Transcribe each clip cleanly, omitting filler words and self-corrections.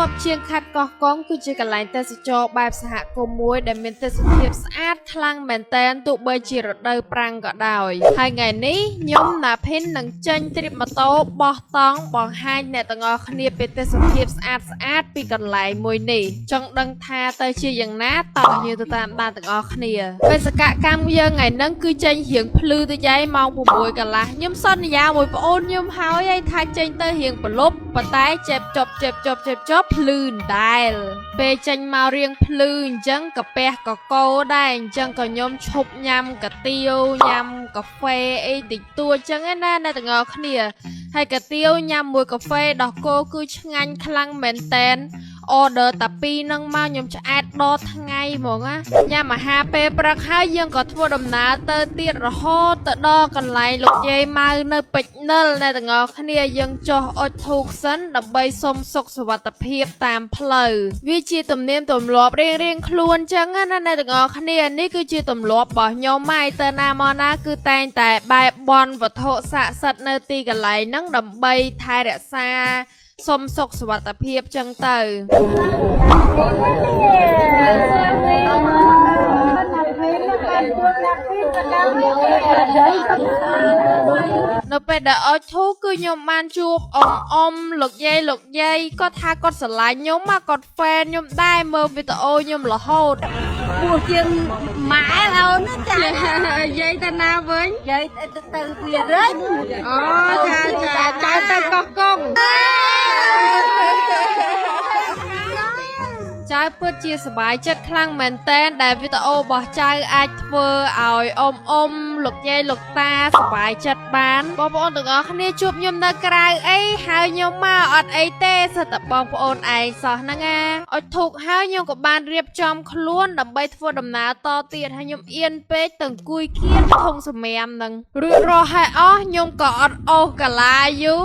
តបជាងខាត់កោះកងគឺជាកន្លែងទេសចរបែបសហគមន៍មួយដែលមានទេសភាពស្អាតខ្លាំងមែនទែនទោះបីជារដូវប្រាំងក៏ដោយហើយថ្ងៃនេះខ្ញុំណាភិននឹងចេញទ្រីបម៉ូតូបោះតង់បង្ហាញអ្នកទាំងអស់គ្នាពីទេសភាពស្អាតពីកន្លែងមួយនេះចង់ដឹងថាទៅជាយ៉ាងណាតោះយើងទៅតាមដានទាំងអស់គ្នាបេសកកម្មយើងថ្ងៃហ្នឹងគឺចេញរៀងភ្លឺទៅយាយម៉ោង 6 កន្លះខ្ញុំសន្យាមួយប្អូនខ្ញុំហើយថាចេញទៅរៀងប្រលប់ប៉ុន្តែចេបចប់ភ្លឺដែរពេលចេញមករៀងភ្លឺអញ្ចឹងកាពះកកោដែរអញ្ចឹងក៏ខ្ញុំឈប់ញ៉ាំកាទៀវញ៉ាំកាហ្វេអីតិចតួចអញ្ចឹងណាអ្នកទាំងអស់គ្នាហើយកាទៀវញ៉ាំមួយកាហ្វេដោះគោគឺឆ្ងាញ់ខ្លាំងមែនតែនorder តាពីនឹងមកខ្ញុំឆ្អែតដល់ថ្ងៃហ្មងណាញ៉ាំអាហារពេលព្រឹកហើយយើងក៏ធ្វើដំណើរទៅទៀតរហូតទៅដល់កន្លែងលោកយាយម៉ៅនៅពេជ្រនិលអ្នកទាំងអស់គ្នាយើងចុះអុជធូបសិនដើម្បីសុំសុខសុវត្ថិភាពតាមផ្លូវវាជាទំនៀមទម្លាប់រៀងខ្លួនចឹងណាអ្នកទាំងអស់គ្នានេះគឺជាទម្លាប់របស់ខ្ញុំហើយទៅណាមកណាគឺតែងតែបែបបន់វត្ថុស័ក្តិសិទ្ធិនៅទីកន្លែងហ្នឹងដើម្បីថែរក្សាសុំសុខសុវត្ថិភាពចឹងទៅនៅពេលដែលអុជធូបគឺខ្ញុំបានជួបអ៊ំលោកយាយគាត់ថាគាត់ស្រឡាញ់ខ្ញុំមកគាត់ហ្វេនខ្ញុំដែរមើលវីដេអូខ្ញុំរហូតពោះជាងម៉ែអូនចាយាយទៅណាវិញយាយទៅវារិញអូចាទៅកោះកុងចៅពិតជាសប្បាយចិត្តខ្លាំងមែនតែនដែលវីដេអូរបស់ចៅអាចធ្វើឲ្យអ៊ំលោកយាយលោកតាសប្បាយចិត្តបានបងប្អូនទាំងអស់គ្នាជួបខ្ញុំនៅក្រៅអីហើយខ្ញុំមកអត់អីទេសិតតែបងប្អូនឯងសោះហ្នឹងណាអុជធូបហើយខ្ញុំក៏បានរៀបចំខ្លួនដើម្បីធ្វើដំណើរតទៀតហើយខ្ញុំអៀនពេកទៅអង្គុយគៀនធុងសម្រាមហ្នឹងរួចរាល់ហើយអស់ខ្ញុំក៏អត់អូសកាឡាយូ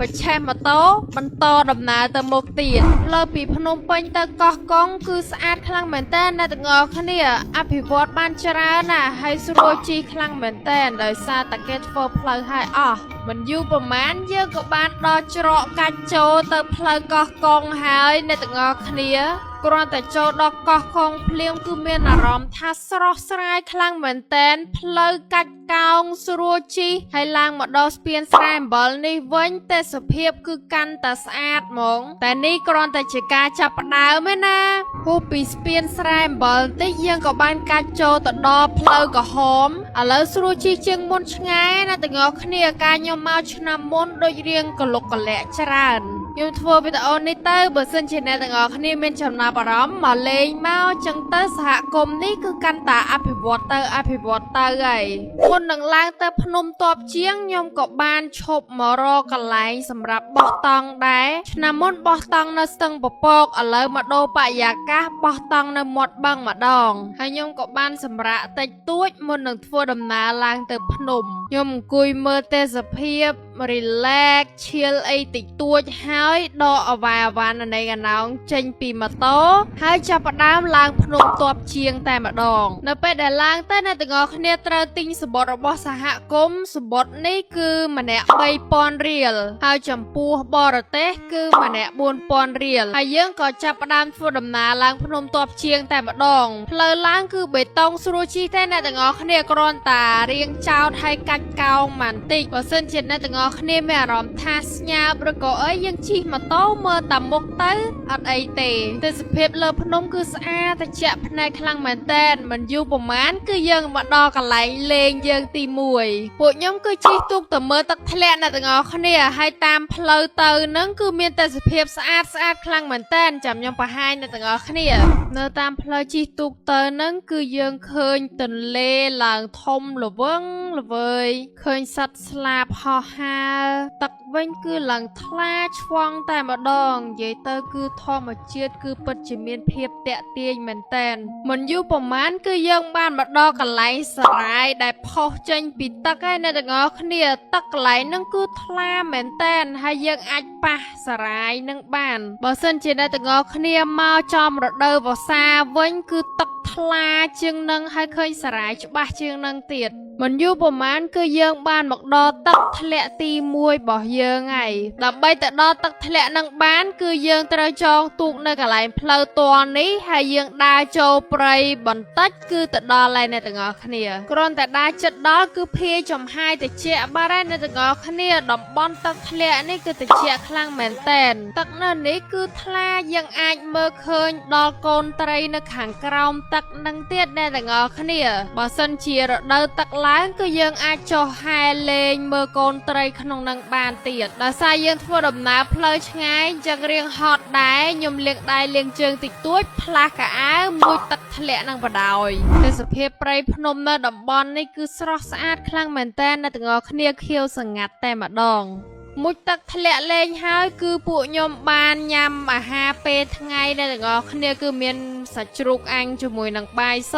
បញ្ឆេះម៉ូតូបន្តដំណើរទៅមុខទៀតលើពីភ្នំពេញទៅកោះកុងគឺស្អាតខ្លាំងមែនតើអ្នកទាំងអស់គ្នាអភិវឌ្ឍបានច្រើនណាស់ហើយស្រួលជិះខ្លាំងមែនតើដោយសារតែគេធ្វើផ្លូវឲ្យអស់មិនយូរប្រហែលយើងក៏បានដល់ច្រកកាច់ចូលទៅផ្លូវកោះកុងហើយអ្នកទាំងអស់គ្នាគ្រាន់តែចូលដល់កោះកុងភ្លាមគឺមានអារម្មណ៍ថាស្រស់ស្រាយខ្លាំងមែនតែនផ្លូវកាច់កោងស្រួលជិះហើយឡើងមកដល់ស្ពានស្រែអំបិលនេះវិញទេសភាពគឺកាន់តែស្អាតហ្មងតែនេះគ្រាន់តែជាការចាប់ផ្ដើមឯណាហូបពីស្ពានស្រែអំបិលតិចយើងក៏បានកាច់ចូលទៅដល់ផ្លូវក្រហមឥឡូវស្រួលជិះជាងមុនឆ្ងាយណាទាំងអស់គ្នាការខ្ញុំមកឆ្នាំមុនដូចរៀងកលុកកលាក់ច្រើនខ្ញុំធ្វើវីដេអូនេះទៅបើសិនជាអ្នកទាំងអស់គ្នាមានចំណាប់អារម្មណ៍មកលេងមកចឹងទៅសហគមន៍នេះគឺកាន់តែអភិវឌ្ឍទៅហើយមុននឹងឡើងទៅភ្នំតបជាងខ្ញុំក៏បានឈប់មករកកន្លែងសម្រាប់បោះតង់ដែរឆ្នាំមុនបោះតង់នៅស្ទឹងពពកឥឡូវមកដូរបរិយាកាសបោះតង់នៅមាត់បឹងម្ដងហើយខ្ញុំក៏បានសម្រាកតិចតួចមុននឹងធ្វើដំណើរឡើងទៅភ្នំខ្ញុំអង្គុយមើលទេសភាព relax ឈៀលអីតិចតួចហើយដកអាវ៉ាន់នៃកណោងចេញពីម៉ូតូហើយចាប់ផ្ដើមឡើងភ្នំតបជាងតែម្ដងនៅពេលដែលឡើងទៅអ្នកទាំងអស់គ្នាត្រូវទិញសំបុត្ររបស់សហគមន៍សំបុត្រនេះគឺម្នាក់ 3000 រៀលហើយចំពោះបរទេសគឺម្នាក់ 4000 រៀលហើយយើងក៏ចាប់ផ្ដើមធ្វើដំណើរឡើងភ្នំតបជាងតែម្ដងផ្លូវឡើងគឺបេតុងស្រួលជិះតែអ្នកទាំងអស់គ្នាគ្រាន់តែរៀងចោតហើយកាច់កោងបន្តិចបើសិនជាអ្នកទាំងអស់គ្នាមានអារម្មណ៍ថាស្ញាបឬក៏អីយើងជិះម៉ូតូមើលតាមមុខទៅអត់អីទេទេសភាពលើភ្នំគឺស្អាតត្រជាក់ភ្នែកខ្លាំងមែនតើមិនយូរប្រហែលគឺយើងមកដល់កន្លែងលេងយើងទី1ពួកខ្ញុំគឺជិះទូកទៅមើលទឹកធ្លាក់អ្នកទាំងអស់គ្នាហើយតាមផ្លូវទៅហ្នឹងគឺមានទេសភាពស្អាតខ្លាំងមែនតើចាំខ្ញុំបង្ហាញអ្នកទាំងអស់គ្នានៅតាមផ្លូវជិះទូកទៅហ្នឹងគឺយើងឃើញទន្លេឡើងធំល្វឹងល្វើយឃើញសត្វស្លាបហោះហើរទឹកវិញគឺឡើងថ្លាឆ្វង់តែម្ដងនិយាយទៅគឺធម្មជាតិគឺពិតជាមានភាពតាក់ទាញមែនតែនមិនយូរប្រហែលគឺយើងបានមកដល់កន្លែងសរាយដែលផុសចេញពីទឹកហើយអ្នកទាំងអស់គ្នាទឹកកន្លែងហ្នឹងគឺថ្លាមែនតែនហើយយើងអាចប៉ះសរាយនឹងបានបើសិនជាអ្នកទាំងអស់គ្នាមកចំរដូវវស្សាវិញគឺទឹកថ្លាជាងនឹងហើយឃើញសរាយច្បាស់ជាងនឹងទៀត មិនយូរប្រហែលគឺយើងបានមកដល់ទឹកធ្លាក់ទី1របស់យើងហើយដើម្បីទៅដល់ទឹកធ្លាក់នឹងបានគឺយើងត្រូវចងទូកនៅកន្លែងផ្លូវទាល់នេះហើយយើងដើរចូលព្រៃបន្តិចគឺទៅដល់ហើយអ្នកទាំងអស់គ្នាគ្រាន់តែដើរចិត្តដល់គឺភាយចំហាយតិចបាត់ហើយអ្នកទាំងអស់គ្នាតំបន់ទឹកធ្លាក់នេះគឺតិចខ្លាំងមែនតែនទឹកនៅនេះគឺថ្លាយើងអាចមើលឃើញដល់កូនត្រីនៅខាងក្រោមទឹកនឹងទៀតអ្នកទាំងអស់គ្នាបើសិនជារដូវទឹកឡើងគឺយើងអាចចុះហែលលេងមើលកូនត្រីក្នុងនឹងបានទៀតដោយសារយើងធ្វើដំណើរផ្លូវឆ្ងាយអញ្ចឹងរៀងហត់ដែរខ្ញុំលាងដៃលាងជើងតិចតួចផ្លាស់កៅអៅមួយទឹកធ្លាក់នឹងបដ យទេសភាពព្រៃភ្នំនៅតំបន់នេះគឺស្រស់ស្អាតខ្លាំងមែនតើអ្នកទាំងអស់គ្នាខៀវសង្ងាត់តែម្ដងមុជទឹកធ្លាក់លេងហើយគឺពួកខ្ញុំបានញ៉ាំអាហារពេលថ្ងៃអ្នកទាំងអស់គ្នាគឺមានសាច់ជ្រូកអាំងជាមួយនឹងបាយស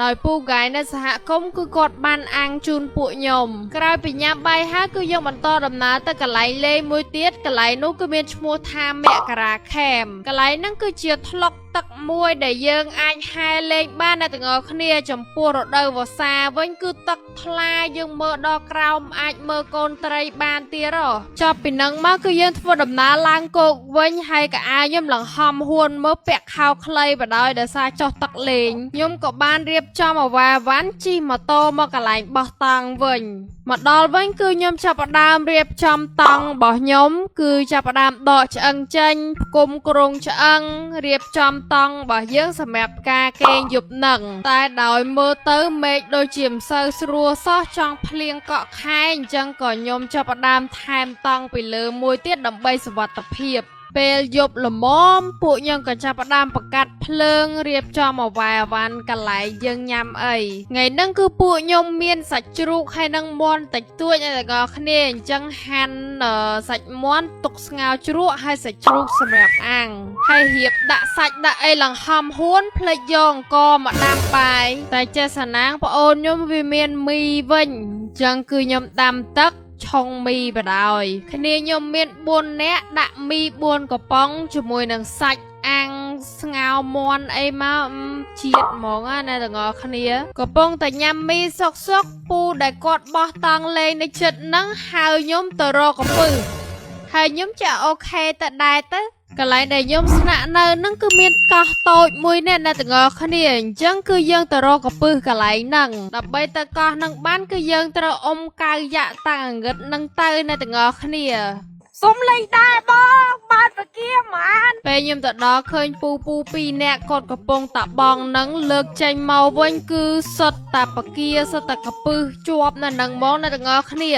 ដោយពូហ្គាយនៅសហគមន៍គឺគាត់បានអាំងជូនពួកខ្ញុំក្រោយពីញ៉ាំបាយហើយគឺយើងបន្តដំណើរទៅកន្លែងលេងមួយទៀតកន្លែងនោះគឺមានឈ្មោះថាមករាខេមកន្លែងហ្នឹងគឺជាថ្លុកទឹកមួយដែលយើងអាចហែលលេងបានអ្នកទាំងអស់គ្នាចំពោះរដូវវស្សាវិញគឺទឹកថ្លាយើងមើលដល់ក្រោមអាចមើលកូនត្រីបានទៀតចប់ពីនឹងមកគឺយើងធ្វើដំណើរឡើងគោកវិញហើយកៅអៅខ្ញុំលង្ហំហួនមើលពាក់ខោខ្លីបដ ாய் ដោយសារចុះទឹកលេងខ្ញុំក៏បានរៀបចំអាវ៉ាវ៉ាន់ជិះម៉ូតូមកកន្លែងបោះតង់វិញមកដល់វិញគឺខ្ញុំចាប់ផ្ដើមរៀបចំតង់របស់ខ្ញុំគឺចាប់ផ្ដើមដកឆ្អឹងចេញផ្គុំគ្រងឆ្អឹងរៀបចំតង់របស់យើងសម្រាប់ការគេងយប់នឹងតែដោយមើលទៅមេឃដូចជាមិនសូវស្រួលសោះចង់ភ្លៀងកក់ខែអញ្ចឹងក៏ខ្ញុំចាប់ផ្ដើមថែមតង់ពីលើមួយទៀតដើម្បីសុវត្ថិភាពពេលយប់ល្មមពួកខ្ញុំក៏ចាប់ផ្ដើមបង្កាត់ភ្លើងរៀបចំអាវ៉ាវ៉ាន់កន្លែងយើងញ៉ាំអីថ្ងៃហ្នឹងគឺពួកខ្ញុំមានសាច់ជ្រូកហើយនឹងមាន់តិចតួចអ្នកទាំងអស់គ្នាអញ្ចឹងហាន់សាច់មាន់ទុកស្ងោរជ្រក់ហើយសាច់ជ្រូកសម្រាប់អាំងហើយរៀបដាក់សាច់ដាក់អីលង្ហំហួនភ្លេចយកអង្ករមកដាំបាយតែចេះសាណាងប្អូនខ្ញុំវាមានមីវិញអញ្ចឹងគឺខ្ញុំដាំទឹកឆុងមីបដ ாய் គ្នាខ្ញុំមាន4នាក់ដាក់មី4កំប៉ុងជាមួយនឹងសាច់អាំងស្ងោរមាន់អីមកជាតិហ្មងណាទាំងអស់គ្នាកំពុងតែញ៉ាំមីសុកពូដែលគាត់បោះតង់លេងនៅចិត្តហ្នឹងហៅខ្ញុំទៅរកកំពឹសហើយខ្ញុំចាអូខេទៅដែរទៅកន្លែងដែលខ្ញុំស្នាក់នៅហ្នឹងគឺមានកោះតូចមួយអ្នកទាំងអស់គ្នាអញ្ចឹងគឺយើងទៅរកកំពឹសកន្លែងហ្នឹងដើម្បីទៅកោះហ្នឹងបានគឺយើងត្រូវអុំកៅយ៉ាក់តាំងងឹតហ្នឹងទៅអ្នកទាំងអស់គ្នាសុំលេងដែរបងបានប្រគាបានពេលខ្ញុំទៅដល់ឃើញពូ2នាក់គាត់កំពុងតាបងនឹងលើកចេញមកវិញគឺសុទ្ធតាប្រគាសុទ្ធតាកពឹសជាប់នៅនឹងមកអ្នកទាំងអស់គ្នា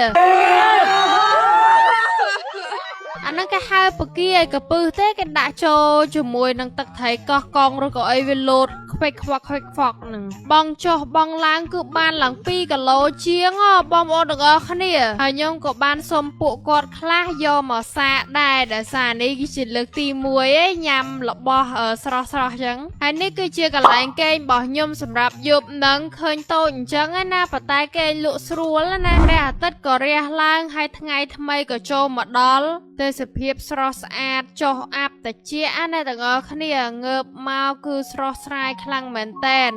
អានឹងគេហៅបកាឲ្យកពឹសទេគេដាក់ចូលជាមួយនឹងទឹកត្រីកោះកងឬក៏អីវាលោតខ្វេកខ្វក់ហ្នឹងបងចុះបងឡើងគឺបានឡើង2គីឡូជាងបងប្អូនទាំងអស់គ្នាហើយខ្ញុំក៏បានសុំពួកគាត់ខ្លះយកមកសាកដែរដោយសារនេះគឺជាលើកទី1ឯងញ៉ាំរបស់ស្រស់អញ្ចឹងហើយនេះគឺជាកន្លែងគេងរបស់ខ្ញុំសម្រាប់យប់នឹងឃើញតូចអញ្ចឹងណាប៉ុន្តែគេលក់ស្រួលណាព្រះអាទិត្យក៏រះឡើងហើយថ្ងៃថ្មីក៏ចូលមកដល់ទេសភាពស្រស់ស្អាតចុះអាប់តិចអ្នកទាំងអស់គ្នាងើបមកគឺស្រស់ស្រាយខ្លាំងមែនតែន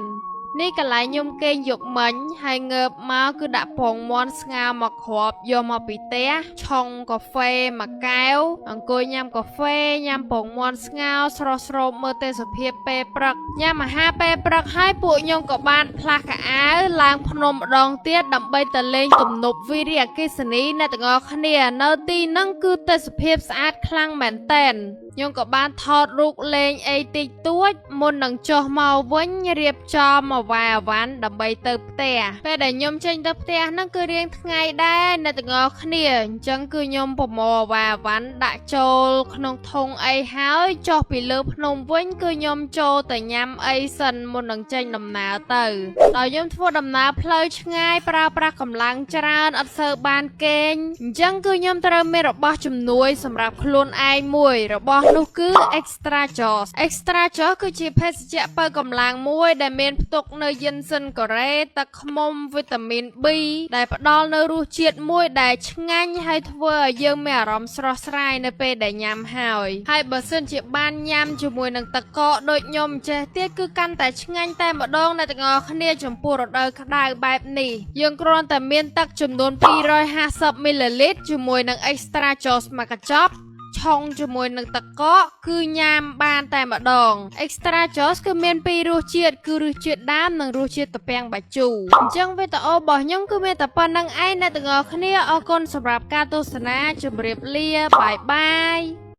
នេះកន្លែងខ្ញុំគេងយប់មិញហើយងើបមកគឺដាក់ពងមាន់ស្ងោរមកគ្រាប់យកមកពីផ្ទះឆុងកាហ្វេមួយកែវអង្គុយញ៉ាំកាហ្វេញ៉ាំពងមាន់ស្ងោរស្រស់ស្រូបមើលទេសភាពពេលព្រឹកញ៉ាំអាហារពេលព្រឹកហើយពួកខ្ញុំក៏បានផ្លាស់កៅអៅឡើងភ្នំម្ដងទៀតដើម្បីទៅលេងទំនប់វារីអគ្គិសនីអ្នកទាំងអស់គ្នានៅទីហ្នឹងគឺទេសភាពស្អាតខ្លាំងមែនតែនខ្ញុំក៏បានថតរូបលេងអីតិចតួចមុននឹងចុះមកវិញរៀបចំអាវ៉ាវ៉ាន់ដើម្បីទៅផ្ទះពេលដែលខ្ញុំចេញទៅផ្ទះហ្នឹងគឺរៀងថ្ងៃដែរអ្នកទាំងអស់គ្នាអញ្ចឹងគឺខ្ញុំប្រមូលអាវ៉ាវ៉ាន់ដាក់ចូលក្នុងធុងអីហើយចុះពីលើភ្នំវិញគឺខ្ញុំចូលទៅញ៉ាំអីសិនមុននឹងចេញដំណើរទៅដោយខ្ញុំធ្វើដំណើរផ្លូវឆ្ងាយប្រើប្រាស់កម្លាំងច្រើនអត់សូវបានគេងអញ្ចឹងគឺខ្ញុំត្រូវមានរបស់ជំនួយសម្រាប់ខ្លួនឯងមួយរបស់ ស់នោះគឺ Extra Joss Extra Joss គឺជាភេសជ្ជៈបើកម្លាំងមួយដែលមានផ្ទុកនៅយិនសិនកូរ៉េទឹកឃ្មុំវីតាមីន B ដែលផ្ដល់នូវរសជាតិមួយដែលឆ្ងាញ់ហើយធ្វើឲ្យយើងមានអារម្មណ៍ស្រស់ស្រាយនៅពេលដែលញ៉ាំហើយបើសិនជាបានញ៉ាំជាមួយនឹងទឹកកកដូចខ្ញុំចេះទៀតគឺកាន់តែឆ្ងាញ់តែម្ដងអ្នកទាំងអស់គ្នាចំពោះរដូវក្តៅបែបនេះយើងគ្រាន់តែមានទឹកចំនួន250មីលីលីត្រជាមួយនឹង Extra Joss មួយកញ្ចប់ឆុងជាមួយនឹងទឹកកកគឺញ៉ាំបានតែម្ដង Extra Joss គឺមានពីររសជាតិគឺរសជាតិដើមនិងរសជាតិត្រពាំងបាជូអញ្ចឹងវីដេអូរបស់ខ្ញុំគឺមានតែប៉ុណ្្នឹងឯងអ្នកទាំងអស់គ្នាអរគុណសម្រាប់ការទស្សនាជម្រាបលាបាយបាយ